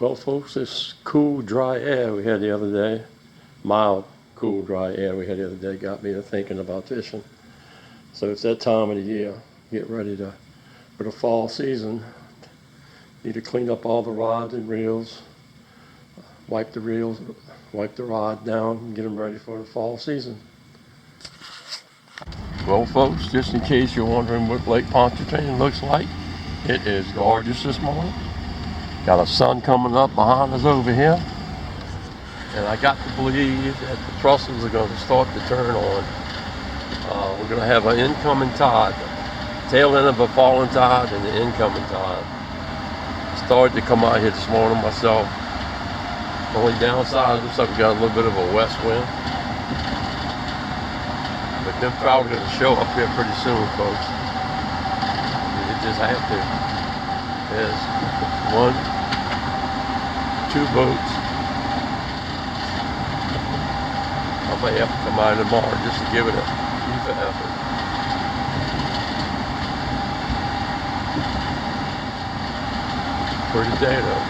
Well, folks, this cool, dry air we had the other day, mild, cool, dry air we had the other day got me to thinking about fishing. So it's that time of the year. Get ready for the fall season. Need to clean up all the rods and reels, wipe the reels, wipe the rod down, and get them ready for the fall season. Well, folks, just in case you're wondering what Lake Pontchartrain looks like, it is gorgeous this morning. Got a sun coming up behind us over here. And I got to believe that the trestles are going to start to turn on. We're going to have an incoming tide, tail end of a falling tide and the incoming tide. Started to come out here this morning myself. Only downside, looks like we got a little bit of a west wind. But them trout are going to show up here pretty soon, folks. You just have to. There's 1, 2 boats. I may have to come out tomorrow just to give it a deeper effort. Pretty day though.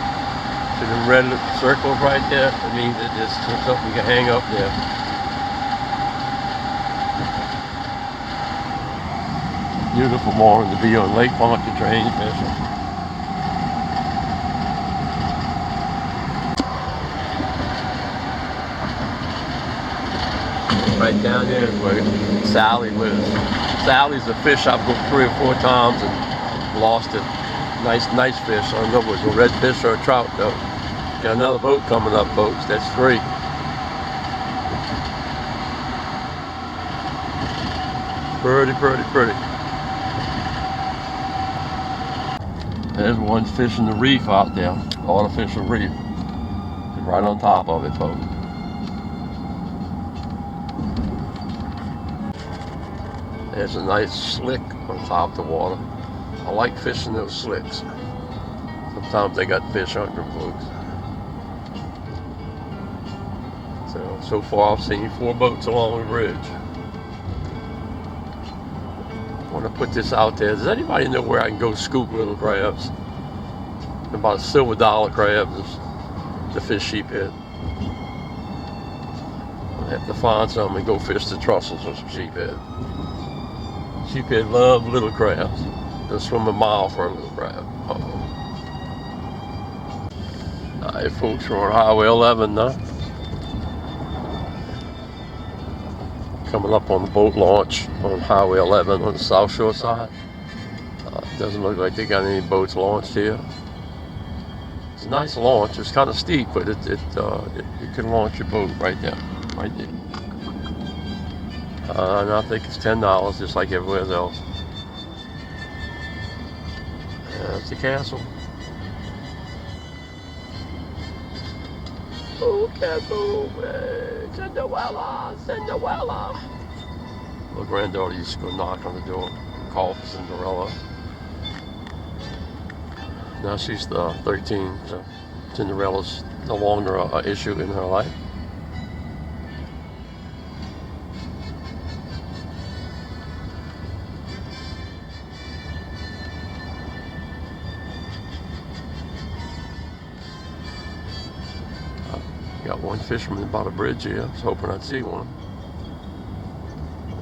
See them red circles right there? That means that there's something you can hang up there. Beautiful morning to be on Lake Pontchartrain fishing. Right down there is where Sally lives. Sally's a fish I've hooked 3 or 4 times and lost it. Nice fish. I don't know if it was a redfish or a trout though. Got another boat coming up, folks. That's 3. Pretty. There's one fishing the reef out there. Artificial reef. Right on top of it, folks. There's a nice slick on top of the water. I like fishing those slicks. Sometimes they got fish under them, folks. So far I've seen 4 boats along the bridge. I want to put this out there. Does anybody know where I can go scoop little crabs? About a silver dollar crab to fish sheephead. I have to find some and go fish the trestles or some sheephead. Sheephead love little crabs. They'll swim a mile for a little crab. Alright, folks, we're on Highway 11 now. Coming up on the boat launch on Highway 11 on the South Shore side. Doesn't look like they got any boats launched here. It's a nice launch. It's kind of steep, but it can launch your boat right there. And I think it's $10, just like everywhere else. There's the castle. Oh, castle, Cinderella. My granddaughter used to go knock on the door and call for Cinderella. Now she's 13, so Cinderella's no longer an issue in her life. Got one fisherman about a bridge here. I was hoping I'd see one.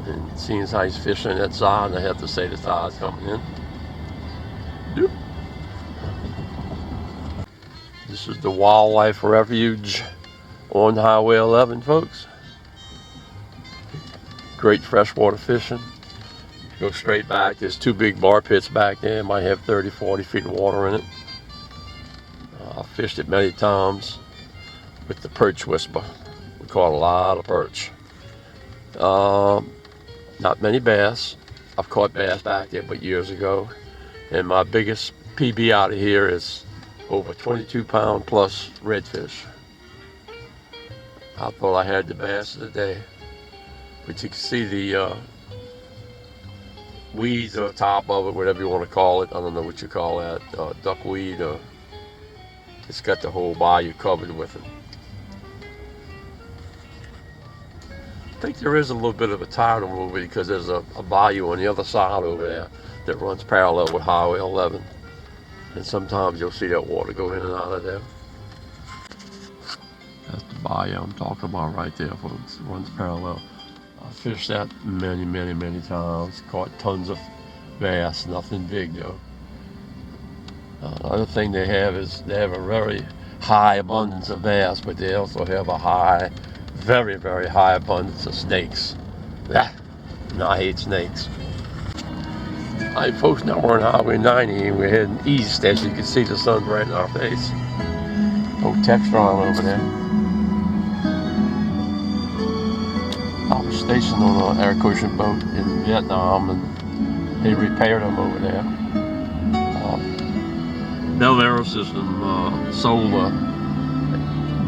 And seeing as how he's fishing that side, I have to say the tide's coming in. Doop. This is the Wildlife Refuge on Highway 11, folks. Great freshwater fishing. Go straight back. There's 2 big bar pits back there. Might have 30, 40 feet of water in it. I've fished it many times with the perch whisper. We caught a lot of perch. Not many bass. I've caught bass back there, but years ago. And my biggest PB out of here is over 22-pound plus redfish. I thought I had the bass of the day. But you can see the weeds on top of it, whatever you want to call it. I don't know what you call that. Duckweed. It's got the whole bayou covered with it. I think there is a little bit of a tidal movement because there's a bayou on the other side over there that runs parallel with Highway 11. And sometimes you'll see that water go in and out of there. bayou I'm talking about right there, folks. It runs parallel. I fished that many times. Caught tons of bass, nothing big though. The other thing they have is they have a very high abundance of bass, but they also have a very high abundance of snakes. Yeah, and I hate snakes. Alright folks, now we're on Highway 90 and we're heading east. As you can see, the sun's right in our face. No Textron over there. I was stationed on an air cushion boat in Vietnam and they repaired them over there. Bel Air System sold a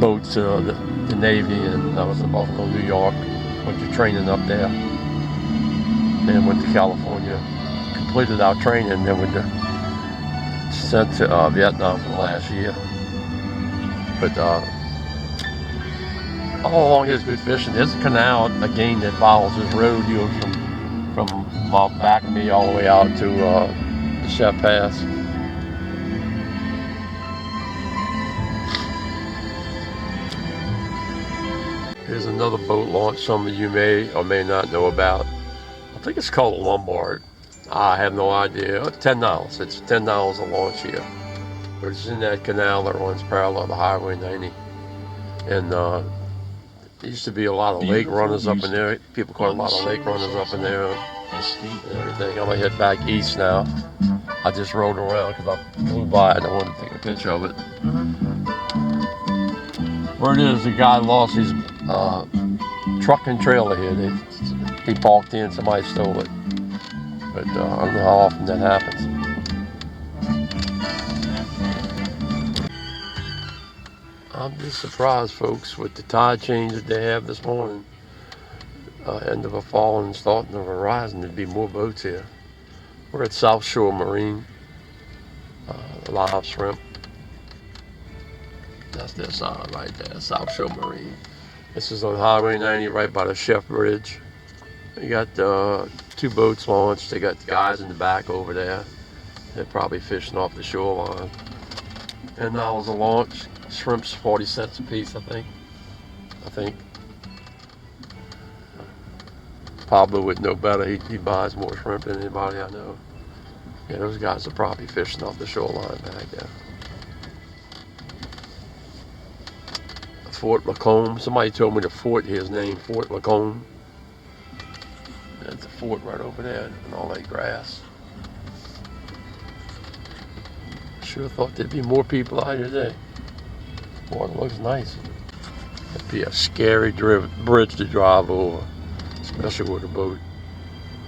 boat to the Navy, and I was in Buffalo, New York. Went to training up there. Then went to California. Completed our training, then we were sent to Vietnam for the last year. But all along here's good fishing. There's a canal again that follows this road, you know, from back of me all the way out to the SHF Pass. Here's another boat launch some of you may or may not know about. I think it's called a Lombard. I have no idea. $10. It's $10 a launch here. But it's in that canal that runs parallel to Highway 90. And there used to be a lot of lake runners up in there. People caught a lot of lake runners up in there and everything. I'm gonna head back east now. I just rode around because I flew by and I wanted to take a picture of it. Where it is, the guy lost his truck and trailer here. He parked in, somebody stole it. But I don't know how often that happens. I'm just surprised, folks, with the tide change that they have this morning. End of a fall and starting of a rising, there'd be more boats here. We're at Southshore Marine, live shrimp. That's their sign right there, Southshore Marine. This is on Highway 90 right by the SHF Bridge. We got 2 boats launched. They got the guys in the back over there. They're probably fishing off the shoreline. $10 a launch. Shrimp's 40 cents a piece, I think. Pablo would know better. He buys more shrimp than anybody I know. Yeah, those guys are probably fishing off the shoreline back there. Fort Lacombe. Somebody told me the fort here is named Fort Lacombe. There's a fort right over there and all that grass. Sure thought there'd be more people out here today. Boy, it looks nice. It'd be a scary bridge to drive over, especially with a boat.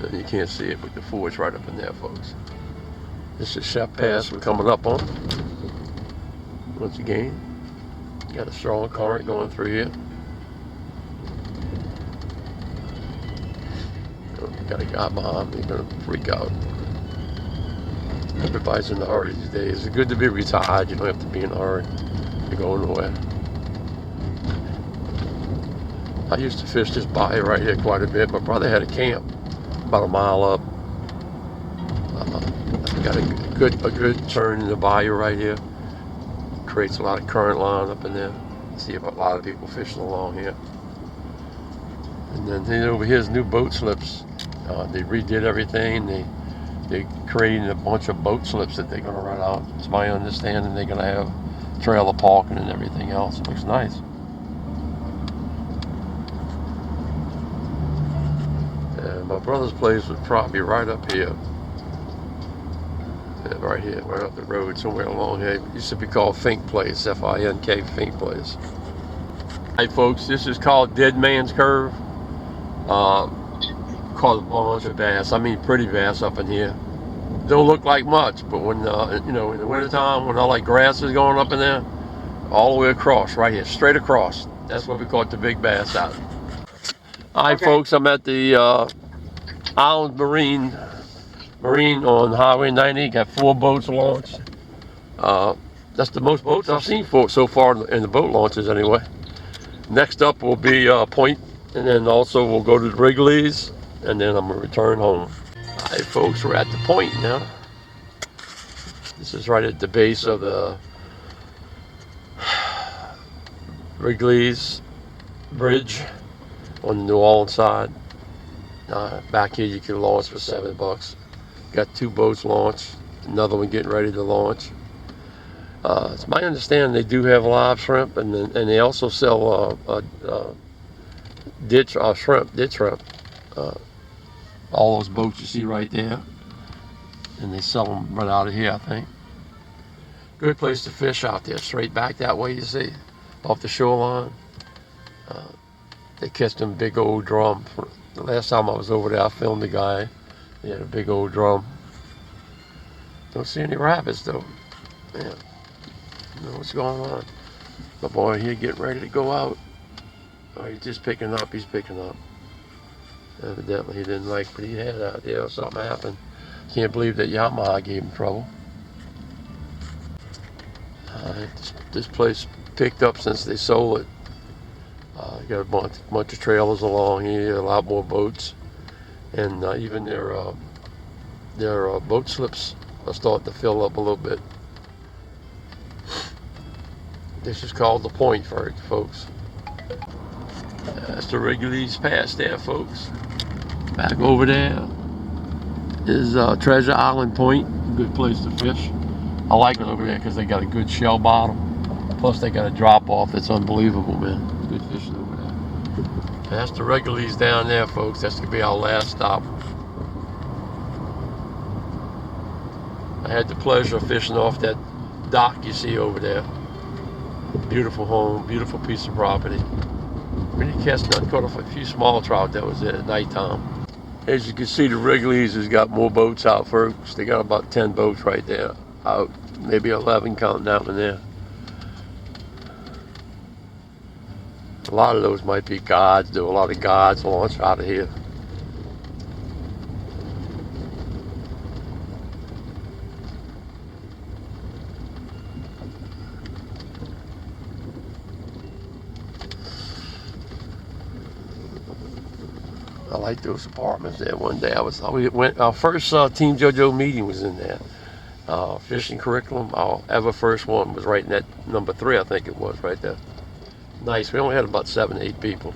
And you can't see it, but the fort's right up in there, folks. This is SHF Pass we're coming up on. Once again, got a strong current going through here. Got a guy behind me, gonna freak out. Everybody's in a hurry these days. It's good to be retired. You don't have to be in a hurry to go nowhere. I used to fish this bayou right here quite a bit. My brother had a camp about a mile up. Got a good turn in the bayou right here. Creates a lot of current line up in there. See a lot of people fishing along here. And then over here's new boat slips. They redid everything. They created a bunch of boat slips that they're going to run out. It's my understanding they're going to have trailer parking and everything else. It looks nice. And my brother's place was probably right up here. Right here, right up the road, somewhere along here. It used to be called Fink Place, F-I-N-K, Fink Place. Hey folks, this is called Dead Man's Curve. Caught a bunch of bass. I mean pretty bass up in here. Don't look like much, but when you know, in the wintertime when all like grass is going up in there, all the way across, right here, straight across. That's what we caught the big bass out. Alright folks, I'm at the Island Marine on Highway 90. Got 4 boats launched. That's the most boats I've seen so far in the boat launches anyway. Next up will be Point, and then also we'll go to the Rigolets, and then I'm gonna return home. Alright folks, we're at the Point now. This is right at the base of the Rigolets Bridge on the New Orleans side. Back here you can launch for $7. Got 2 boats launched, another one getting ready to launch. It's my understanding they do have live shrimp, and they also sell shrimp. All those boats you see right there, and they sell them right out of here, I think. Good place to fish out there, straight back that way, you see, off the shoreline. They catch them big old drum. The last time I was over there, I filmed a guy. He had a big old drum. Don't see any rabbits though. Man, I don't know what's going on. My boy here getting ready to go out. Oh, he's just picking up. He's picking up. Evidently he didn't like what he had out there, or something happened. Can't believe that Yamaha gave him trouble. This place picked up since they sold it. Got a bunch of trailers along here, a lot more boats, and even their boat slips are starting to fill up a little bit. This is called the Point, folks. That's the Rigolets Pass there, folks. Back over there is Treasure Island Point, a good place to fish. I like it over there because they got a good shell bottom. Plus they got a drop off that's unbelievable, man. Good fishing over there. That's the Rigolets down there, folks. That's gonna be our last stop. I had the pleasure of fishing off that dock you see over there. Beautiful home, beautiful piece of property. We didn't catch none, caught a few small trout that was there at nighttime. As you can see, the Rigolets has got more boats out, folks. They got about 10 boats right there out, maybe 11 counting that one there. A lot of those might be guides. There were a lot of guides launched out of here. I like those apartments there. One day we went, our first Team JoJo meeting was in there. Fishing curriculum, our ever first one was right in that number 3, I think it was, right there. Nice. We only had about 7 to 8 people.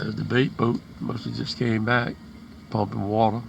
The bait boat mostly just came back, pumping water.